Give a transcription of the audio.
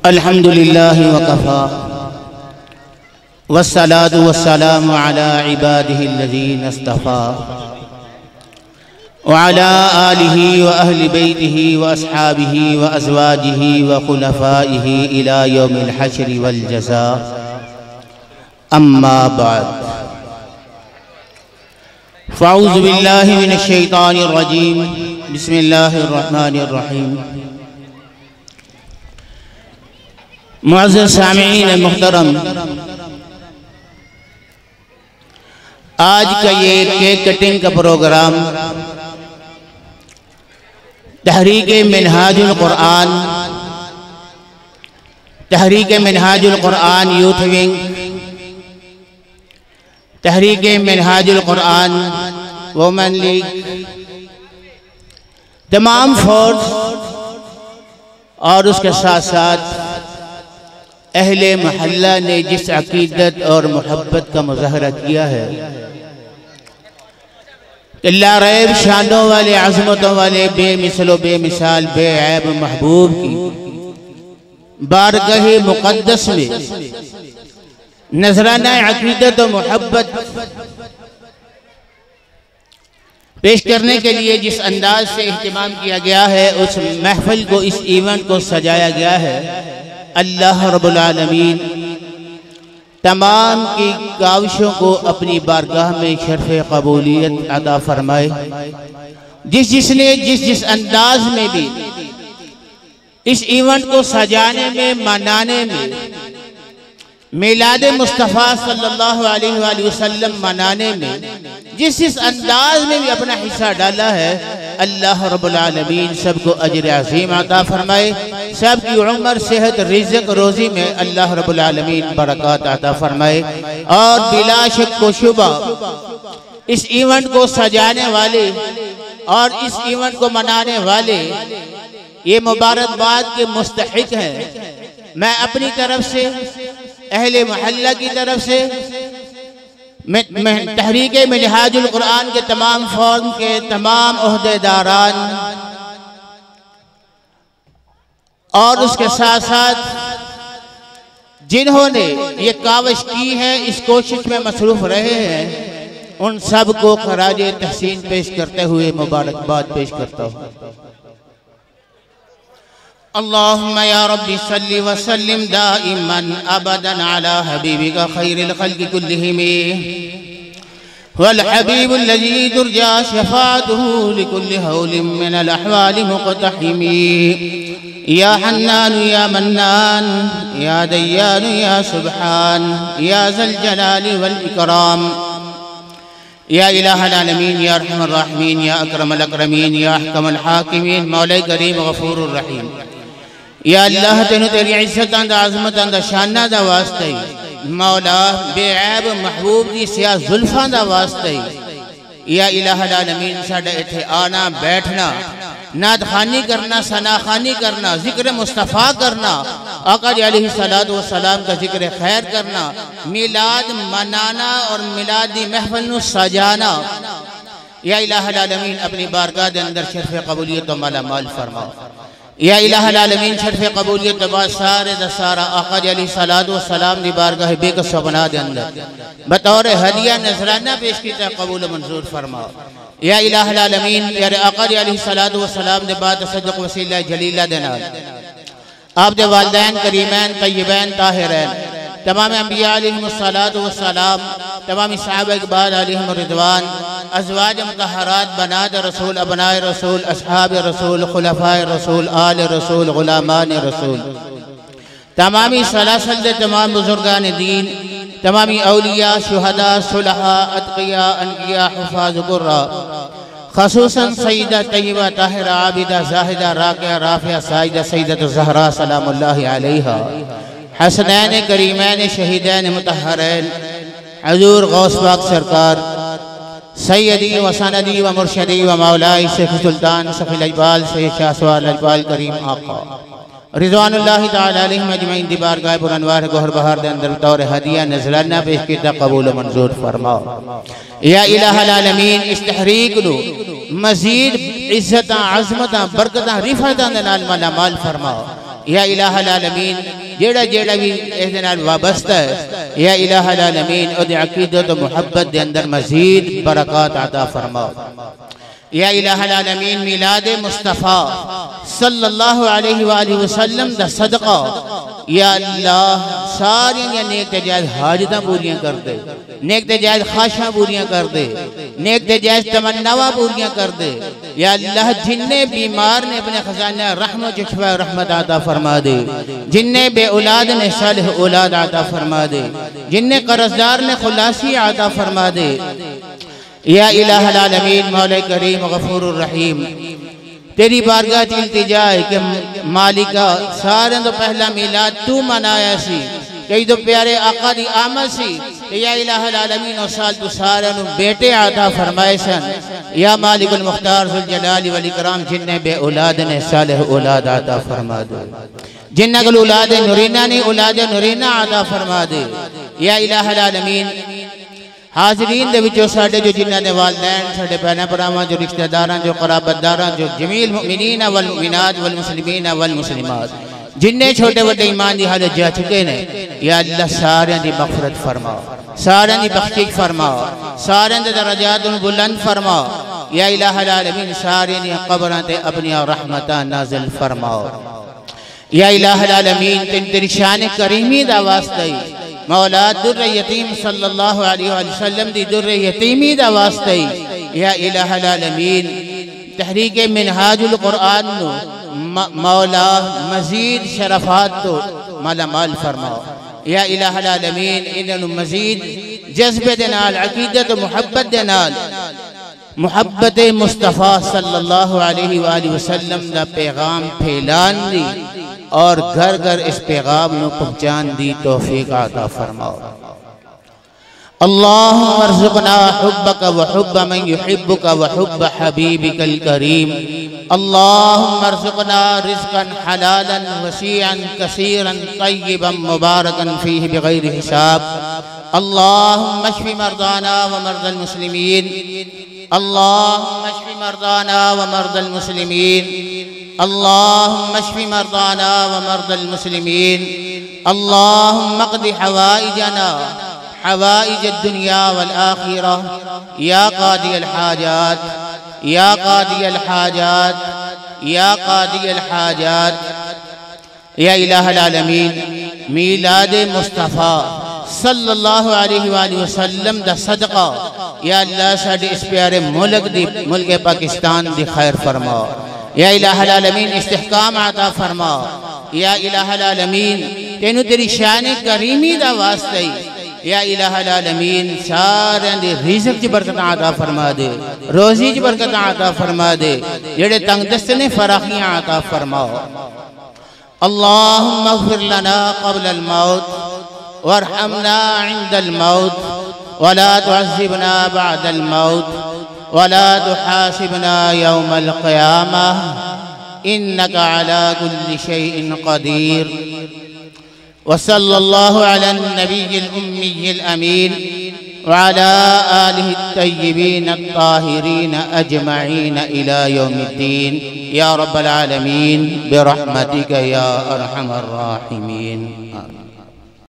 الحمد لله وكفى والصلاة والسلام على عباده الذين اصطفى وعلى آله وأهل بيته وأصحابه وأزواجه وخلفائه إلى يوم الحشر والجزاء أما بعد فأعوذ بالله من الشيطان الرجيم بسم الله الرحمن الرحيم معزز سامعین محترم، آج کا یہ کیک کٹنگ کا پروگرام تحریک منہاج القرآن یوتھ ونگ، تحریک منہاج القرآن وومن لیگ، تمام فورس اور اس کے ساتھ ساتھ اہل محلہ نے جس عقیدت اور محبت کا مظاہرہ کیا ہے کہ لا ریب شانوں والے، عظمتوں والے، بے مثل و بے مثال، بے عیب محبوب کی بارگاہ مقدس میں نذرانہ عقیدت و محبت پیش کرنے کے لیے جس انداز سے اہتمام کیا گیا ہے، اس محفل کو، اس ایونٹ کو سجایا گیا ہے، اللہ رب العالمین تمام کی کاوشوں کو اپنی بارگاہ میں شرف قبولیت عطا فرمائے۔ جس نے جس انداز میں بھی اس ایونٹ کو سجانے میں، منانے میں، میلاد مصطفیٰ صلی اللہ علیہ وآلہ وسلم منانے میں جس انداز میں بھی اپنا حصہ ڈالا ہے، اللہ رب العالمین سب کو اجر عظیم عطا فرمائے، سب کی عمر، صحت، رزق، روزی میں اللہ رب العالمین برکات عطا فرمائے، اور بلا شک و شبہ اس ایونٹ کو سجانے والے اور اس ایونٹ کو منانے والے یہ مبارکباد کے مستحق ہیں۔ میں اپنی طرف سے، اہل محلہ کی طرف سے، تحریک منہاج القرآن کے تمام فورم کے تمام عہدیداران اور اس کے ساتھ ساتھ جنہوں نے یہ کاوش کی ہے، اس کوشش میں مصروف رہے ہیں، ان سب کو خراج تحسین پیش کرتے ہوئے مبارکباد پیش کرتا ہوں۔ اللہم یا رب صلی وسلم دائما ابدا علی حبیبک خیر الخلق کلہم والحبیب الذی ترجى شفاعته لكل حول من الاحوال مقتحم یا حنان یا منان یا دیان یا سبحان یا ذا الجلال والاکرام یا الہ العالمین یا رحم الراحمین یا اکرم الاکرمین یا احکم الحاکمین مولا کریم غفور الرحیم۔ یا اللہ تینو تیری عزتاں دا عظمتاں دا شانہ دا واسطہ ہی، مولا بے عیب محبوب دی سیاہ ظلفاں دا واسطہ ہی، یا الہ العالمین ساڑھے اتھے آنا، بیٹھنا، نعت خوانی کرنا، ثنا خوانی کرنا، ذکر مصطفیٰ کرنا، آقا علیہ السلام کا ذکر خیر کرنا، میلاد منانا اور میلادی محفل نو سجانا، یا الہ العالمین اپنی بارگاہ دے اندر شرف قبولیت و مالا مال فرماؤ۔ یا الہ العالمین شرف قبولیت بعد سارے دا سارا آقا علیہ السلام دی بارگاہ بے کس و بنا دے اندر بطور ہدیہ نذرانہ پیش کیتا قبول منظور فرماؤ۔ یا الہ العالمین یا آقا علیہ السلام دے بعد صدق وسیلہ جلیلہ دینا، آپ دے والدین کریمین طیبین طاہرین، تمام انبیاء علیہ السلام، تمام صحابہ اقبال علیہم الرضوان، ازواج مطہرات، بنات رسول، ابناء رسول، اصحاب رسول، خلفاء رسول، آل رسول، غلامان رسول، تمامی سلاسل دے تمام بزرگان دین، تمامی اولیاء، شہداء، صلحاء، اتقیاء، انقیاء، حفاظ قرہ، خصوصاً سیدہ طیبہ طاہرہ عابدہ زاہدہ راکعہ رافعہ سائدہ سیدۃ الزہراء سلام اللہ علیہا، حسنین کریمین شہیدین مطہرین، حضور غوث پاک سرکار، سیدی و سندی و مرشدی و مولائی شیخ سلطان صفی الاجبال سید شاہ سوال الاجبال کریم آقا رضوان اللہ تعالی علیہ مجمعین دی بارگاہ پرانوار گوھر بہار دے اندر طور ہدیہ نذرانہ پیش کیتا قبول و منظور فرماؤ۔ یا الہ العالمین اس تحریک نو مزید عزتاں، عظمتاں، برکتاں، رفعتاں دے نال مالا مال فرماؤ۔ یا الہ العالمین جیڑا جیڑا بھی اس دنال وابستہ ہے یا الہ العالمین او دے عقیدت و محبت دے اندر مزید برکات عطا فرماؤ یا الہ العالمین میلاد مصطفیٰ صلی اللہ علیہ وآلہ وسلم دا صدقہ یا اللہ ساری نیک تجائز حاجتاں پوریاں کر دے نیک تجائز خواہشاں پوریاں کر دے نیک تجائز تمناواں پوریاں کر دے یا اللہ جننے بیمار نے اپنے خزانہ رحمت شفا رحمت عطا فرما دے جننے بے اولاد نے صالح اولاد عطا فرما دے جننے قرضدار نے خلاصی عطا فرما دے یا الہ العالمین مولا کریم غفور الرحیم تیری بارگاہ کی التجا ہے کہ مالکہ سارے تو پہلا میلاد تو منایا سی کئی تو پیارے آقا دی آمد سی یا الہ العالمین و سال تو سارے نو بیٹے عطا فرمائے سن یا مالک المختار ذوالجلال والاکرام جننے بے اولاد نے صالح اولاد عطا فرما دے جنہ کل اولاد نورینہ نے اولاد نورینہ عطا فرما دے یا الہ العالمین حاضرین دے وچوں ساڈے جو جنہاں دے والدین ساڈے بہناں بھراواں جو رشتہ داراں جو قرابت داراں جو جمیل مؤمنین والمؤمنات والمسلمین والمسلمات جننے چھوٹے وڈے ایمان دی حالت جا چکے نے یا اللہ سارے دی مغفرت فرما سارے دی بخشش فرما سارے دی درجات بلند فرما یا الہ العالمین سارے دی قبراں تے اپنی رحمتاں نازل فرما یا الہ العالمین تیری شان کریمی دا واسطہ مولا در یتیم صلی اللہ علیہ وآلہ وسلم دی در یتیمی دا واسطہ یا الہ العالمین تحریک منہاج القرآن نو مولا مزید شرفات تو مالا مال فرماؤ یا الہ العالمین انہوں مزید جذب دنال عقیدت و محبت دنال محبت مصطفیٰ صلی اللہ علیہ وآلہ وسلم دا پیغام پھیلان دی اور گھر گھر اس پیغام نو پہنچان دی توفیق عطا فرماؤ اللہم ارزقنا حبک وحب من یحبک وحب حبیبک الکریم اللہم ارزقنا رزقا حلالا وسیعا کثیرا طیبا مبارکا فیہ بغیر حساب اللہم اشف مرضانا ومرضى المسلمین اللہم اشف مرضانا ومرضى المسلمین اللهم اشف مرضانا ومرضى المسلمين اللهم اقض حوائجنا حوائج الدنيا والآخرة يا قاضي الحاجات يا قاضي الحاجات يا قاضي الحاجات يا إله العالمين میلاد مصطفیٰ صلی اللہ علیہ وآلہ وسلم دا صدقہ یا اللہ ساڑھے اس پیارے ملک پاکستان دی خیر فرما یا الہ العالمین استحکام عطا فرما یا الہ العالمین تینو تیری شان کریمی دا واسطے یا الہ العالمین سارے دی رزق جی برکت عطا فرما دے روزی جی برکت عطا فرما دے جڑے تنگ دست نے فراخیاں عطا فرما اللہم اغفر لنا قبل الموت وارحمنا عند الموت ولا تعذبنا بعد الموت ولا تحاسبنا يوم القيامة إنك على كل شيء قدير وصلى الله على النبي الأمي الأمين وعلى آله الطيبين الطاهرين أجمعين إلى يوم الدين يا رب العالمين برحمتك يا أرحم الراحمين